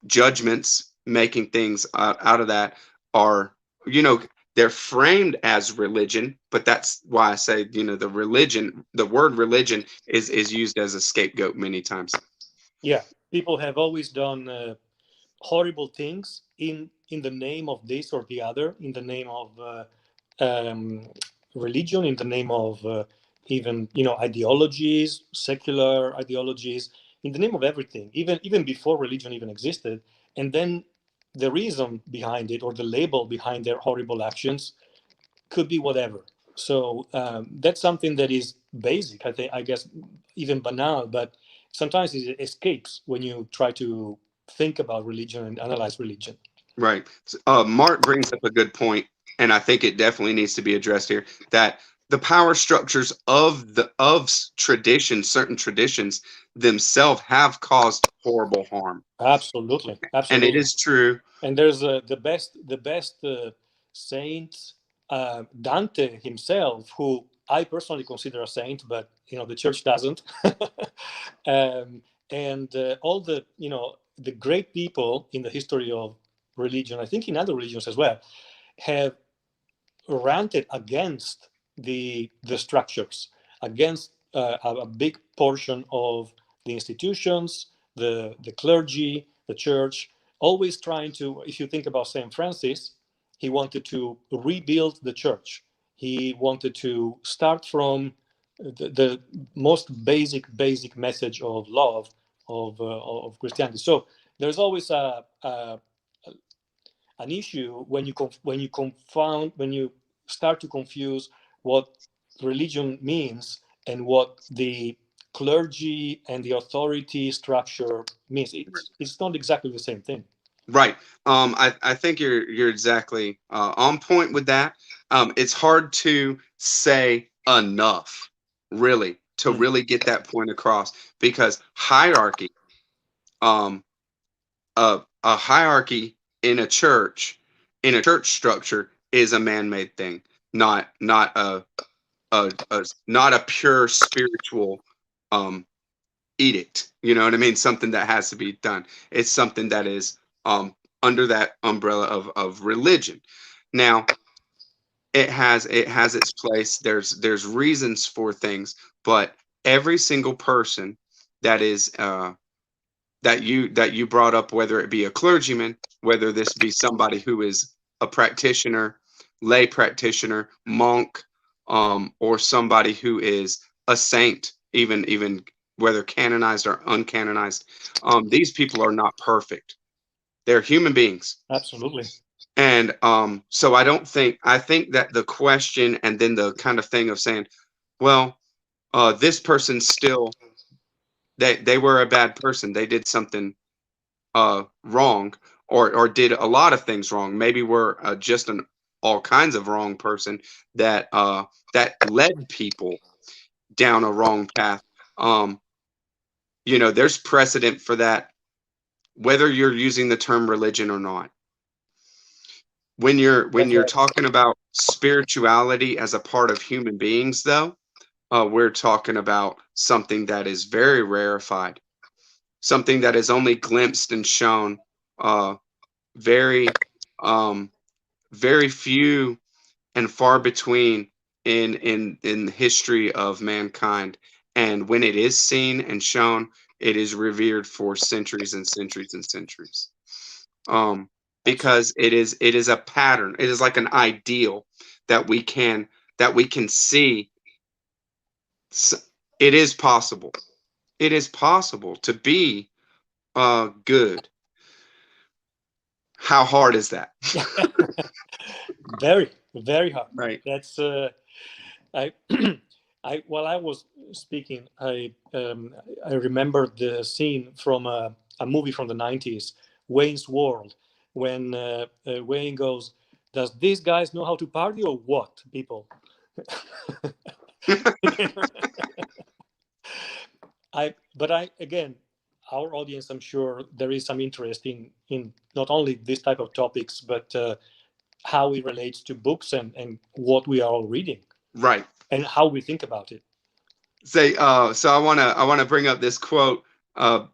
judgments, making things out of that, are, they're framed as religion. But that's why I say, the word religion is used as a scapegoat many times. Yeah. People have always done horrible things in the name of this or the other, in the name of um, religion, in the name of even ideologies, secular ideologies, in the name of everything, even before religion even existed. And then the reason behind it, or the label behind their horrible actions, could be whatever. So that's something that is basic. I think, I guess, even banal, but sometimes it escapes when you try to think about religion and analyze religion. Right. Mark brings up a good point, and I think it definitely needs to be addressed here. That the power structures of traditions, certain traditions themselves, have caused horrible harm, Absolutely, and it absolutely. is true. And there's the best saint, Dante himself, who I personally consider a saint, but the church doesn't. um, and all the great people in the history of religion, I think in other religions as well, have ranted against the structures, against a big portion of the institutions, the clergy, the church. always trying to, if you think about St. Francis, he wanted to rebuild the church. He wanted to start from the most basic message of love of Christianity. So there's always an issue when you start to confuse what religion means and what the clergy and the authority structure means. It's not exactly the same thing. Right. I think you're exactly on point with that. It's hard to say enough, really, to Mm. really get that point across, because hierarchy, um, a hierarchy in a church structure, is a man-made thing, not not a pure spiritual um edict. You know what I mean? Something that has to be done. It's something that is under that umbrella of religion. Now, it has its place. There's reasons for things, but every single person that is that you brought up, whether it be a clergyman, whether this be somebody who is a practitioner, lay practitioner, monk, or somebody who is a saint, even whether canonized or uncanonized, these people are not perfect. They're human beings. Absolutely. And so I think that the question, and then the kind of thing of saying, well, this person still, they were a bad person, they did something wrong, or did a lot of things wrong. Maybe we're just an all kinds of wrong person that led people down a wrong path. Um, there's precedent for that, whether you're using the term religion or not. When That's you're right. talking about spirituality as a part of human beings, though, we're talking about something that is very rarefied, something that is only glimpsed and shown, uh, very um, very few and far between in the history of mankind. And when it is seen and shown, it is revered for centuries and centuries and centuries. Absolutely. Because it is a pattern. It is like an ideal that we can see. It is possible. It is possible to be good. How hard is that? Very, very hard. Right. That's I I while I was speaking, I remember the scene from a movie from the 90s, Wayne's World, when Wayne goes, "Does these guys know how to party or what, people?" But I again, our audience, I'm sure there is some interest in not only this type of topics, but how it relates to books and what we are all reading Right. and how we think about it. Say, so I wanna bring up this quote uh,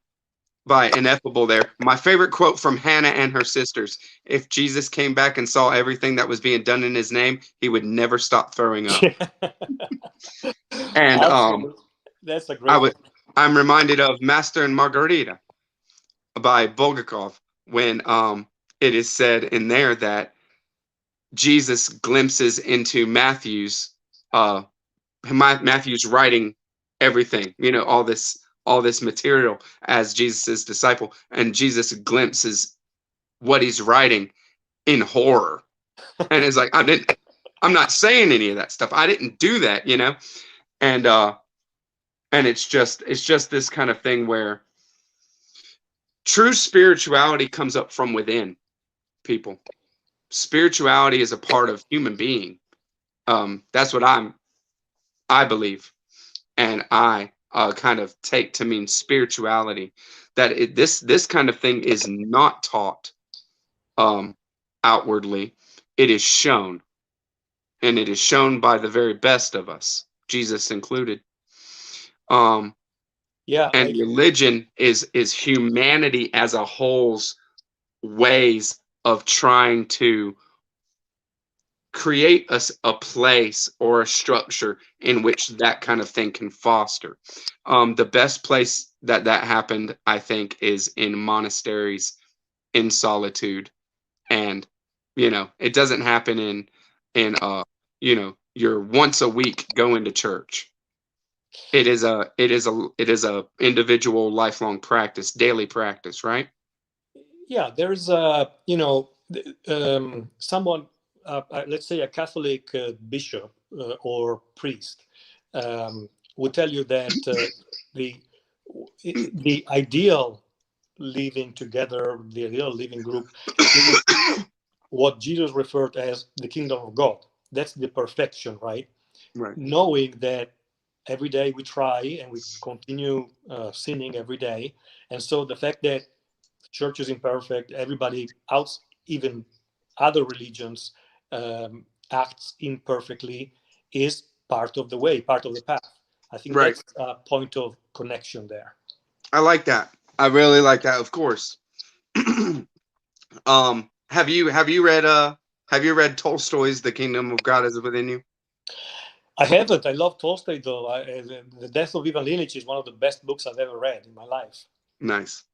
by Ineffable there. My favorite quote from Hannah and her sisters: "If Jesus came back and saw everything that was being done in His name, He would never stop throwing up." And Absolutely. That's a I great would one. I'm reminded of Master and Margarita by Bulgakov, when it is said in there that Jesus glimpses into uh Matthew's writing everything, all this material as Jesus's disciple, and Jesus glimpses what he's writing in horror, and it's like, I'm not saying any of that stuff. I didn't do that, and it's just this kind of thing where true spirituality comes up from within people. Spirituality is a part of human being. That's what I believe. And I kind of take to mean spirituality, that this kind of thing is not taught um, outwardly. It is shown, and it is shown by the very best of us, Jesus included. Um, Yeah, and religion is humanity as a whole's ways of trying to create a place or a structure in which that kind of thing can foster. The best place that happened, I think, is in monasteries in solitude, and it doesn't happen in your once a week going to church. It is a individual lifelong practice, daily practice, right? Yeah, there's someone, let's say a Catholic bishop or priest, um, would tell you that the the ideal living together, the ideal living group, is what Jesus referred as the kingdom of God. That's the perfection, right? Right. Knowing that every day we try and we continue sinning every day, and so the fact that church is imperfect, everybody else, even other religions, acts imperfectly, is part of the way, part of the path. I think Right. that's a point of connection there. I like that. I really like that. Of course. Have you read Tolstoy's The Kingdom of God is Within You? I haven't. I love Tolstoy, though. The Death of Ivan Ilyich is one of the best books I've ever read in my life. Nice.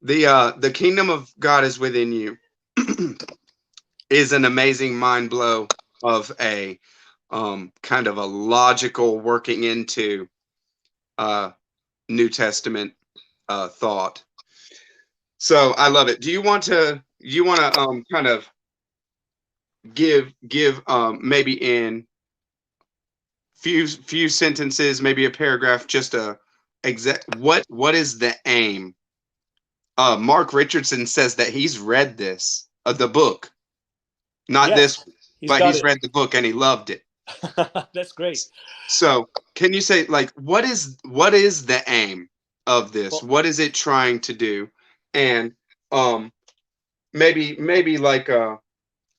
The Kingdom of God is Within You is an amazing mind blow of a kind of a logical working into uh New Testament thought. So I love it. Do you want to kind of give maybe in few sentences, maybe a paragraph, just a exact what is the aim? Mark Richardson says that he's read this, the book, not Yes, this, he's but got he's it. read the book and he loved it. That's great. So, can you say, like, what is the aim of this? Well, What is it trying to do? And um maybe like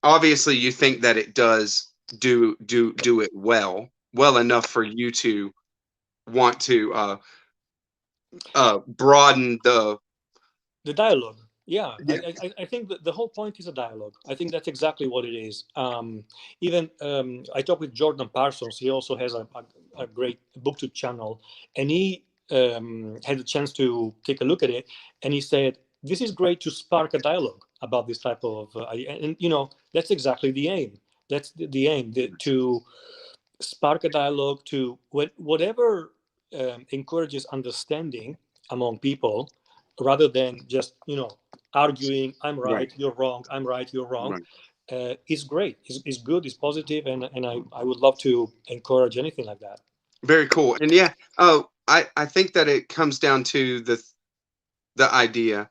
obviously you think that it does do it well enough for you to want to broaden the the dialogue. Yeah, yeah. I think that the whole point is a dialogue. I think that's exactly what it is. Even I talked with Jordan Parsons. He also has a great booktube channel, and he had a chance to take a look at it, and he said, "This is great to spark a dialogue about this type of," and that's exactly the aim. That's the aim, to spark a dialogue, to whatever encourages understanding among people, rather than just arguing, I'm Right, right, you're wrong, I'm right, you're wrong. right. Is great, is good, is positive, and I would love to encourage anything like that. Very cool. And yeah, oh, I think that it comes down to the idea,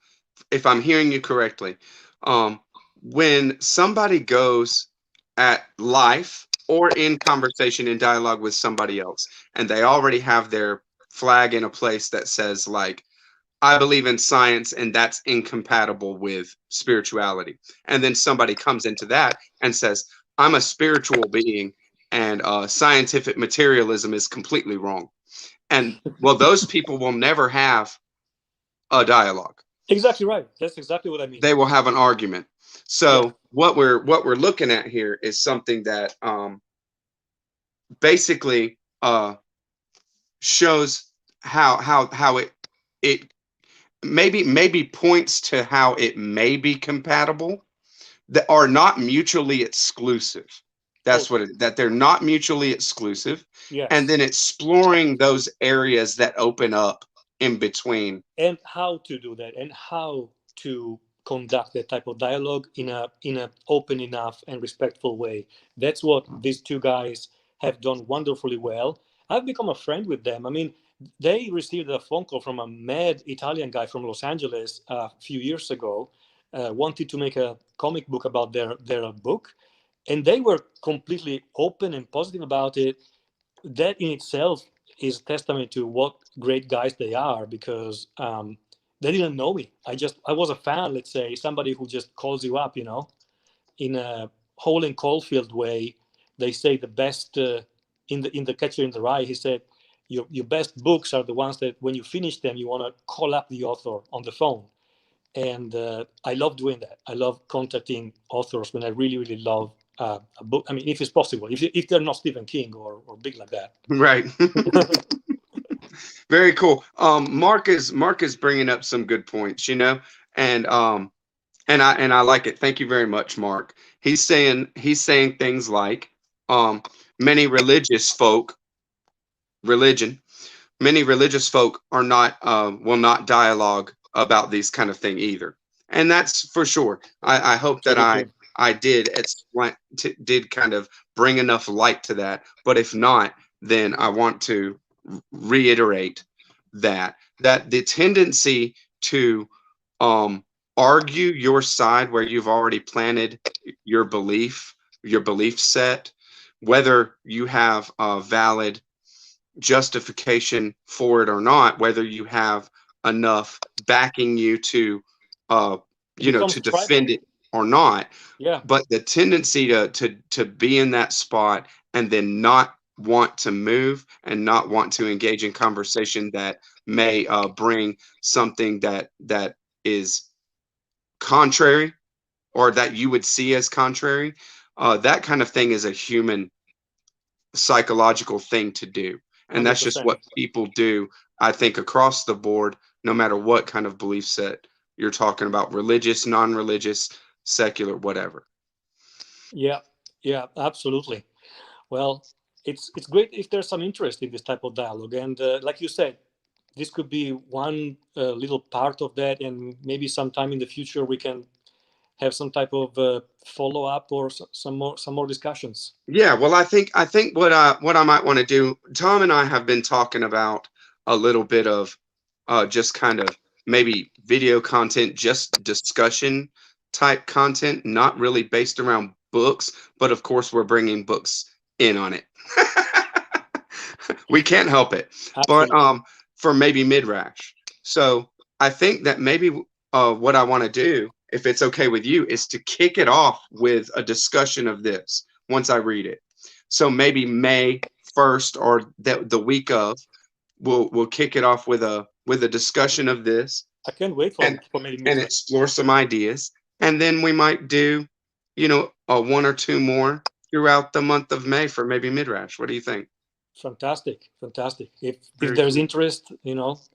if I'm hearing you correctly, um, when somebody goes at life or in conversation in dialogue with somebody else, and they already have their flag in a place that says, like, I believe in science and that's incompatible with spirituality. And then somebody comes into that and says, I'm a spiritual being and scientific materialism is completely wrong. And well, those people will never have a dialogue. Exactly right. That's exactly what I mean. They will have an argument. Yeah. So what we're looking at here is something that basically shows how it maybe points to how it may be compatible, that are not mutually exclusive. That's Totally. that they're not mutually exclusive, and Yes. then exploring those areas that open up in between. And how to do that, and how to conduct that type of dialogue in a open enough and respectful way. That's what these two guys have done wonderfully well. I've become a friend with them. I mean, they received a phone call from a mad Italian guy from Los Angeles a few years ago, wanted to make a comic book about their book, and they were completely open and positive about it. That in itself is testament to what great guys they are, because they didn't know me. I was a fan, let's say, somebody who just calls you up, in a Hole and Caulfield way. They say the best, in the Catcher in the Rye. He said, your best books are the ones that when you finish them, you want to call up the author on the phone. And I love doing that. I love contacting authors when I really, really love a book. I mean, if it's possible, if they're not Stephen King or big like that. Right. Very cool. Mark is bringing up some good points, and And I like it. Thank you very much, Mark. He's saying things like, um, many religious folk, religion, many religious folk are not will not dialogue about these kind of thing either, and that's for sure. I hope that I Absolutely. I did explain did kind of bring enough light to that. But if not, then I want to reiterate that the tendency to um argue your side where you've already planted your belief set, whether you have a valid justification for it or not, whether you have enough backing you to uh It becomes to defend tribal. it or not. Yeah, But the tendency to be in that spot and then not want to move and not want to engage in conversation that may bring something that is contrary, or that you would see as contrary, that kind of thing is a human psychological thing to do. And that's just 100%. what people do, I think, across the board, no matter what kind of belief set you're talking about, religious, non-religious, secular, whatever. Yeah, yeah, absolutely. Well, it's great if there's some interest in this type of dialogue, and like you said, this could be one little part of that, and maybe sometime in the future we can have some type of follow up or some more discussions. Yeah, well, I think what I might want to do, Tom and I have been talking about a little bit of just kind of maybe video content, just discussion type content, not really based around books, but of course we're bringing books in on it. We can't help it. But Absolutely. for maybe Midrash. So I think that maybe what I want to do, if it's okay with you, is to kick it off with a discussion of this once I read it. So maybe May 1st or the week of, we'll kick it off with a discussion of this, I can't wait and for maybe and midnight. explore some ideas, and then we might do, one or two more throughout the month of May for maybe Midrash. What do you think? Fantastic, fantastic. If Very there's cool. interest,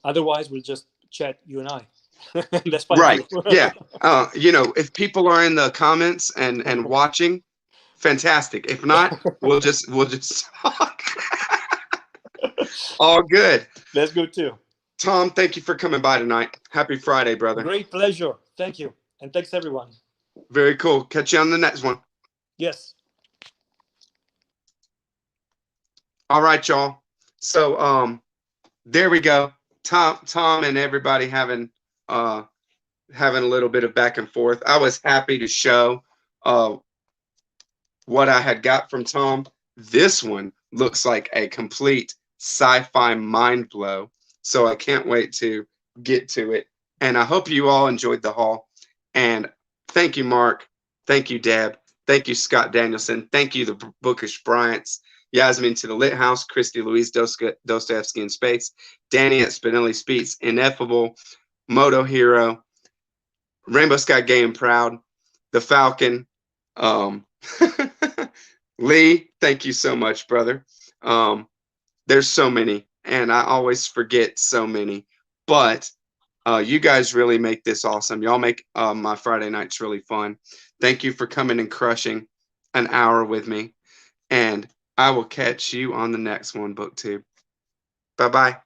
otherwise we'll just chat, you and I. That's fine Right. too. Yeah. If people are in the comments and watching, fantastic. If not, we'll just talk. All good. That's good too. Tom, thank you for coming by tonight. Happy Friday, brother. Great pleasure. Thank you. And thanks everyone. Very cool. Catch you on the next one. Yes. All right, y'all. So there we go. Tom and everybody having a little bit of back and forth. I was happy to show uh what I had got from Tom. This one looks like a complete sci-fi mind blow. So I can't wait to get to it. And I hope you all enjoyed the haul. And thank you, Mark. Thank you, Deb. Thank you, Scott Danielson. Thank you, the Bookish Bryants. Yasmin to the Lit House, Christy Louise Dostoevsky in Space, Danny at Spinelli Speaks, Ineffable, Moto Hero, Rainbow Sky Gay and Proud, The Falcon, um, Lee, thank you so much, brother. There's so many, and I always forget so many, but you guys really make this awesome. Y'all make my Friday nights really fun. Thank you for coming and crushing an hour with me, and I will catch you on the next one, BookTube. Bye bye.